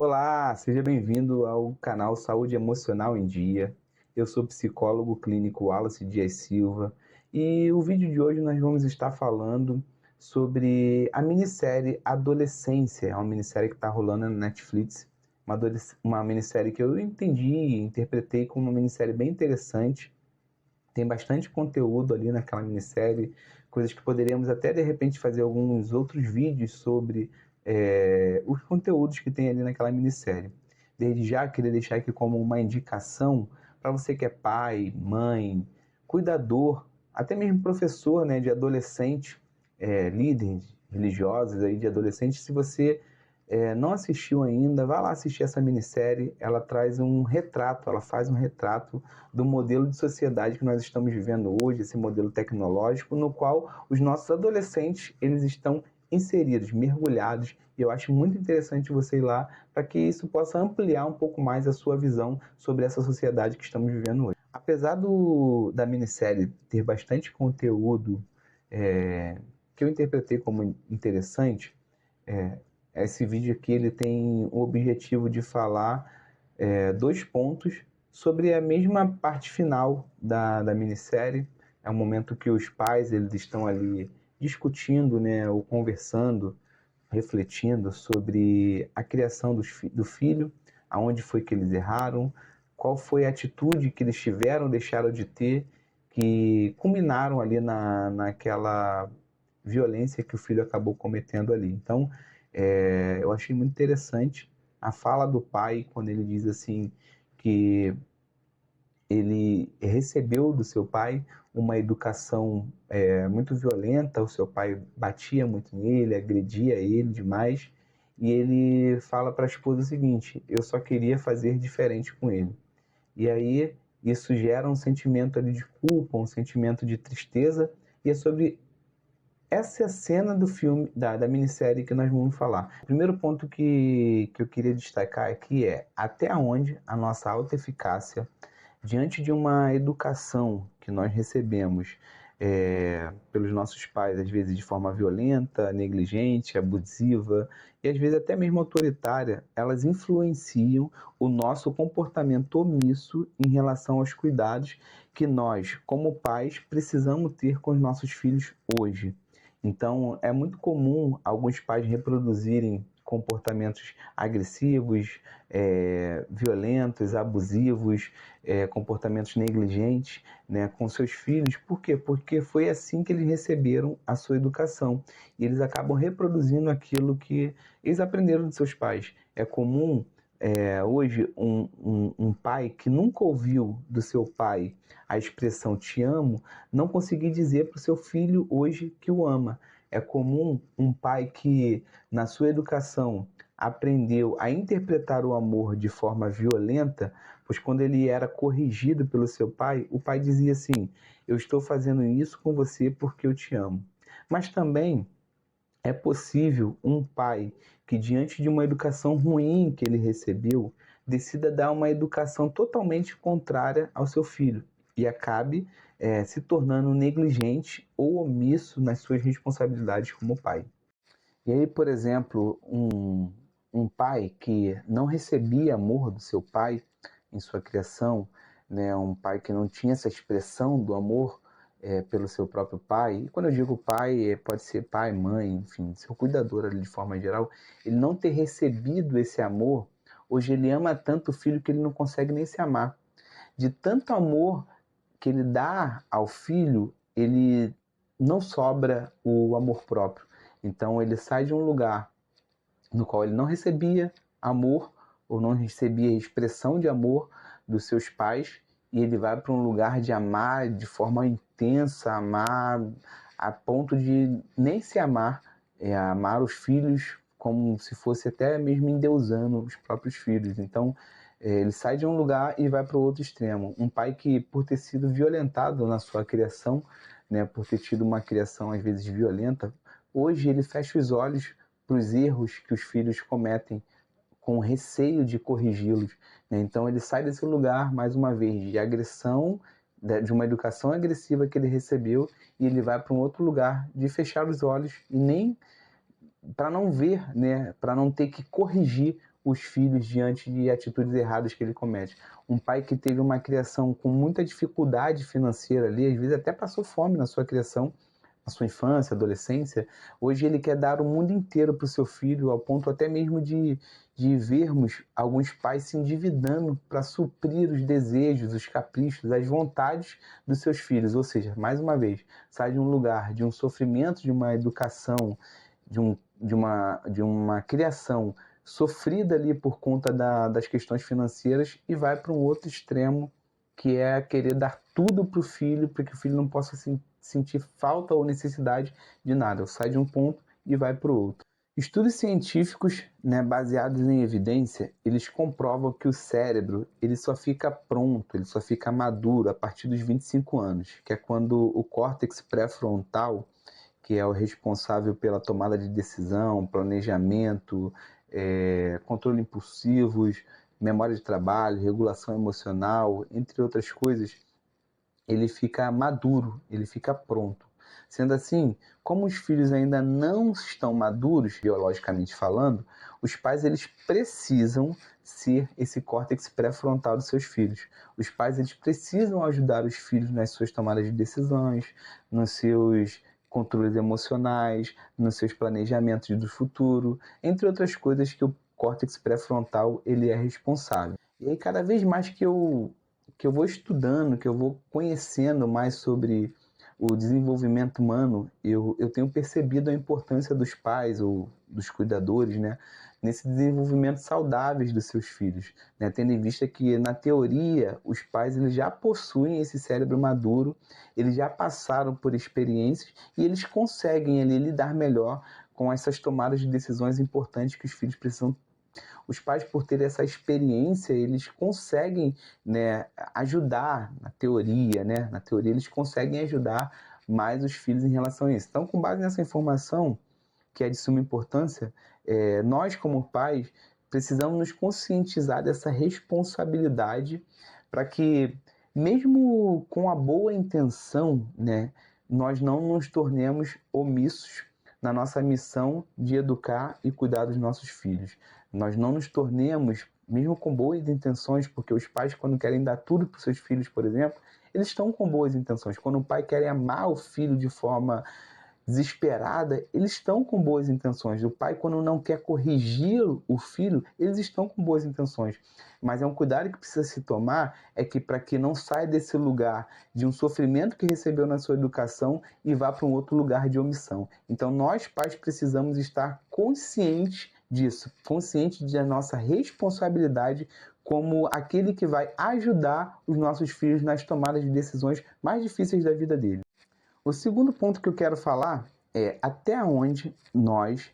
Olá, seja bem-vindo ao canal Saúde Emocional em Dia. Eu sou o psicólogo clínico Wallace Dias Silva e o vídeo de hoje nós vamos estar falando sobre a minissérie Adolescência. É uma minissérie que está rolando na Netflix, uma minissérie que eu entendi e interpretei como uma minissérie bem interessante. Tem bastante conteúdo ali naquela minissérie, coisas que poderíamos até de repente fazer alguns outros vídeos sobre os conteúdos que tem ali naquela minissérie. Desde já, queria deixar aqui como uma indicação para você que é pai, mãe, cuidador, até mesmo professor, né, de adolescente, líderes religiosos aí de adolescentes. Se você não assistiu ainda, vá lá assistir essa minissérie. Ela traz um retrato, ela faz um retrato do modelo de sociedade que nós estamos vivendo hoje, esse modelo tecnológico, no qual os nossos adolescentes eles estão inseridos, mergulhados, e eu acho muito interessante você ir lá para que isso possa ampliar um pouco mais a sua visão sobre essa sociedade que estamos vivendo hoje. Apesar da minissérie ter bastante conteúdo que eu interpretei como interessante, esse vídeo aqui ele tem o objetivo de falar dois pontos sobre a mesma parte final da minissérie. É um momento que os pais eles estão ali discutindo, né, ou conversando, refletindo sobre a criação do filho, aonde foi que eles erraram, qual foi a atitude que eles tiveram, deixaram de ter, que culminaram ali naquela violência que o filho acabou cometendo ali. Então, eu achei muito interessante a fala do pai quando ele diz assim que ele recebeu do seu pai uma educação muito violenta. O seu pai batia muito nele, agredia ele demais, e ele fala para a esposa o seguinte: eu só queria fazer diferente com ele. E aí isso gera um sentimento ali de culpa, um sentimento de tristeza, e é sobre essa cena do filme, da minissérie que nós vamos falar. O primeiro ponto que eu queria destacar aqui é até onde a nossa autoeficácia, diante de uma educação que nós recebemos pelos nossos pais, às vezes de forma violenta, negligente, abusiva e às vezes até mesmo autoritária, elas influenciam o nosso comportamento omisso em relação aos cuidados que nós, como pais, precisamos ter com os nossos filhos hoje. Então, é muito comum alguns pais reproduzirem comportamentos agressivos, violentos, abusivos, comportamentos negligentes, né, com seus filhos. Por quê? Porque foi assim que eles receberam a sua educação. E eles acabam reproduzindo aquilo que eles aprenderam de seus pais. É comum hoje um pai que nunca ouviu do seu pai a expressão te amo, não conseguir dizer para o seu filho hoje que o ama. É comum um pai que na sua educação aprendeu a interpretar o amor de forma violenta, pois quando ele era corrigido pelo seu pai, o pai dizia assim: eu estou fazendo isso com você porque eu te amo. Mas também é possível um pai que, diante de uma educação ruim que ele recebeu, decida dar uma educação totalmente contrária ao seu filho e acabe se tornando negligente ou omisso nas suas responsabilidades como pai. E aí, por exemplo, um pai que não recebia amor do seu pai em sua criação, né, um pai que não tinha essa expressão do amor pelo seu próprio pai. E quando eu digo pai, pode ser pai, mãe, enfim, seu cuidador ali de forma geral. Ele não ter recebido esse amor, hoje ele ama tanto o filho que ele não consegue nem se amar. De tanto amor que ele dá ao filho, ele não sobra o amor próprio. Então ele sai de um lugar no qual ele não recebia amor ou não recebia expressão de amor dos seus pais, e ele vai para um lugar de amar de forma intensa, amar a ponto de nem se amar, amar os filhos como se fosse até mesmo endeusando os próprios filhos. Então ele sai de um lugar e vai para o outro extremo. Um pai que, por ter sido violentado na sua criação, né, por ter tido uma criação às vezes violenta, hoje ele fecha os olhos para os erros que os filhos cometem, com receio de corrigi-los, né? Então ele sai desse lugar, mais uma vez, de agressão, de uma educação agressiva que ele recebeu, e ele vai para um outro lugar de fechar os olhos e nem para não ver, né, para não ter que corrigir os filhos diante de atitudes erradas que ele comete. Um pai que teve uma criação com muita dificuldade financeira ali, às vezes até passou fome na sua criação, na sua infância, adolescência, hoje ele quer dar o mundo inteiro para o seu filho, ao ponto até mesmo de vermos alguns pais se endividando para suprir os desejos, os caprichos, as vontades dos seus filhos. Ou seja, mais uma vez, sai de um lugar de um sofrimento, de uma educação, de uma criação sofrida ali por conta das questões financeiras e vai para um outro extremo, que é querer dar tudo para o filho, para que o filho não possa sentir falta ou necessidade de nada. Sai de um ponto e vai para o outro. Estudos científicos, né, baseados em evidência, eles comprovam que o cérebro ele só fica pronto, ele só fica maduro a partir dos 25 anos, que é quando o córtex pré-frontal, que é o responsável pela tomada de decisão, planejamento, controle impulsivos, memória de trabalho, regulação emocional, entre outras coisas, ele fica maduro, ele fica pronto. Sendo assim, como os filhos ainda não estão maduros, biologicamente falando, os pais eles precisam ser esse córtex pré-frontal dos seus filhos. Os pais eles precisam ajudar os filhos nas suas tomadas de decisões, nos seus controles emocionais, nos seus planejamentos do futuro, entre outras coisas que o córtex pré-frontal ele é responsável. E aí cada vez mais que eu vou estudando, que eu vou conhecendo mais sobre o desenvolvimento humano, eu tenho percebido a importância dos pais ou dos cuidadores, né, nesse desenvolvimento saudável dos seus filhos, né, tendo em vista que, na teoria, os pais eles já possuem esse cérebro maduro, eles já passaram por experiências e eles conseguem ali, lidar melhor com essas tomadas de decisões importantes que os filhos precisam. Os pais, por ter essa experiência, eles conseguem, né, ajudar na teoria, né? Na teoria, eles conseguem ajudar mais os filhos em relação a isso. Então, com base nessa informação, que é de suma importância, nós, como pais, precisamos nos conscientizar dessa responsabilidade para que, mesmo com a boa intenção, né, nós não nos tornemos omissos na nossa missão de educar e cuidar dos nossos filhos. Nós não nos tornemos, mesmo com boas intenções, porque os pais, quando querem dar tudo para os seus filhos, por exemplo, eles estão com boas intenções. Quando o pai quer amar o filho de forma desesperada, eles estão com boas intenções. O pai, quando não quer corrigir o filho, eles estão com boas intenções. Mas é um cuidado que precisa se tomar, é que para que não saia desse lugar de um sofrimento que recebeu na sua educação e vá para um outro lugar de omissão. Então, nós, pais, precisamos estar conscientes disso, conscientes da nossa responsabilidade como aquele que vai ajudar os nossos filhos nas tomadas de decisões mais difíceis da vida deles. O segundo ponto que eu quero falar é até onde nós,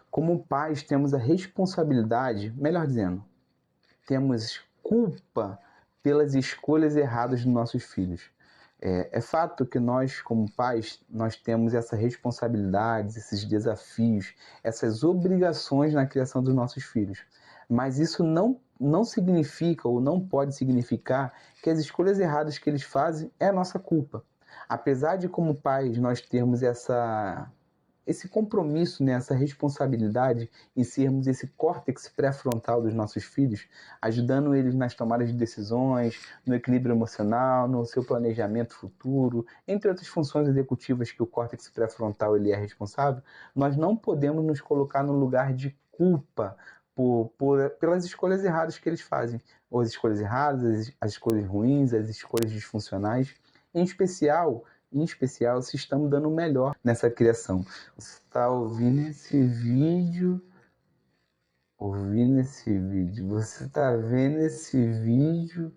como pais, temos a responsabilidade, melhor dizendo, temos culpa pelas escolhas erradas dos nossos filhos. É fato que nós, como pais, nós temos essa responsabilidade, esses desafios, essas obrigações na criação dos nossos filhos. Mas isso não significa ou não pode significar que as escolhas erradas que eles fazem é a nossa culpa. Apesar de, como pais, nós termos esse compromisso, né, essa responsabilidade em sermos esse córtex pré-frontal dos nossos filhos, ajudando eles nas tomadas de decisões, no equilíbrio emocional, no seu planejamento futuro, entre outras funções executivas que o córtex pré-frontal ele é responsável, nós não podemos nos colocar no lugar de culpa pelas escolhas erradas que eles fazem, ou as escolhas erradas, as escolhas ruins, as escolhas disfuncionais, em especial se estamos dando o melhor nessa criação. Você está você está vendo esse vídeo,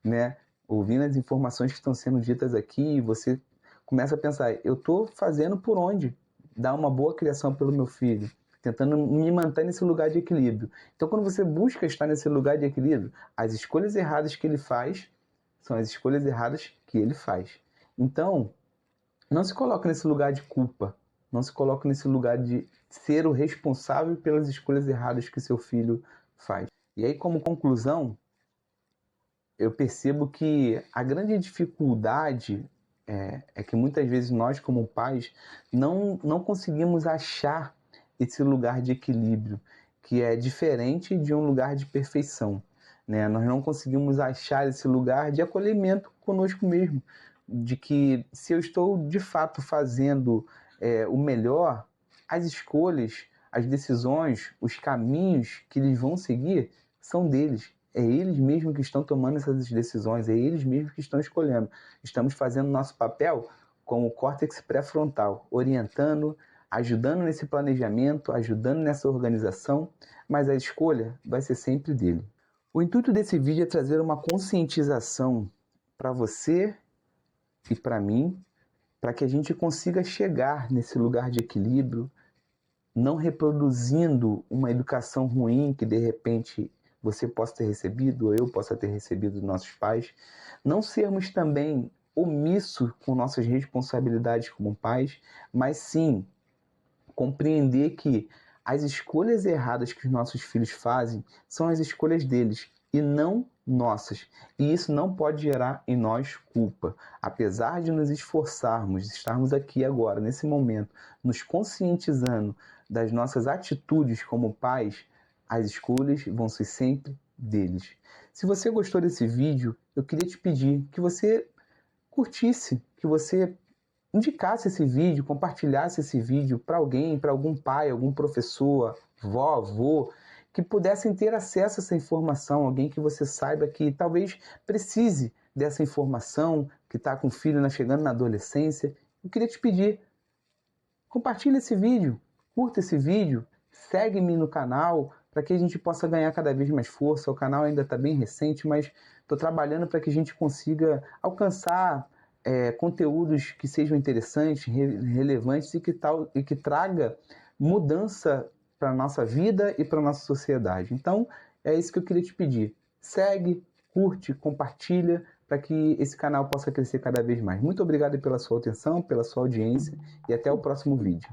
né? Ouvindo as informações que estão sendo ditas aqui, você começa a pensar, eu estou fazendo por onde? Dar uma boa criação pelo meu filho, tentando me manter nesse lugar de equilíbrio. Então, quando você busca estar nesse lugar de equilíbrio, as escolhas erradas que ele faz são as escolhas erradas que ele faz. Então, não se coloque nesse lugar de culpa, não se coloque nesse lugar de ser o responsável pelas escolhas erradas que seu filho faz. E aí, como conclusão, eu percebo que a grande dificuldade é que muitas vezes nós, como pais, não conseguimos achar esse lugar de equilíbrio que é diferente de um lugar de perfeição, né? Nós não conseguimos achar esse lugar de acolhimento conosco mesmo, de que se eu estou de fato fazendo o melhor, as escolhas, as decisões, os caminhos que eles vão seguir são deles. É eles mesmos que estão tomando essas decisões, é eles mesmos que estão escolhendo. Estamos fazendo nosso papel como córtex pré-frontal, orientando, ajudando nesse planejamento, ajudando nessa organização, mas a escolha vai ser sempre dele. O intuito desse vídeo é trazer uma conscientização para você e para mim, para que a gente consiga chegar nesse lugar de equilíbrio, não reproduzindo uma educação ruim que de repente você possa ter recebido, ou eu possa ter recebido dos nossos pais, não sermos também omissos com nossas responsabilidades como pais, mas sim compreender que as escolhas erradas que os nossos filhos fazem são as escolhas deles e não nossas. E isso não pode gerar em nós culpa. Apesar de nos esforçarmos, estarmos aqui agora, nesse momento, nos conscientizando das nossas atitudes como pais, as escolhas vão ser sempre deles. Se você gostou desse vídeo, eu queria te pedir que você curtisse, que você indicasse esse vídeo, compartilhasse esse vídeo para alguém, para algum pai, algum professor, vó, avô, que pudessem ter acesso a essa informação, alguém que você saiba que talvez precise dessa informação, que está com o filho chegando na adolescência. Eu queria te pedir, compartilhe esse vídeo, curta esse vídeo, segue-me no canal para que a gente possa ganhar cada vez mais força. O canal ainda está bem recente, mas estou trabalhando para que a gente consiga alcançar conteúdos que sejam interessantes, relevantes e que traga mudança para a nossa vida e para a nossa sociedade. Então, é isso que eu queria te pedir. Segue, curte, compartilha, para que esse canal possa crescer cada vez mais. Muito obrigado pela sua atenção, pela sua audiência e até o próximo vídeo.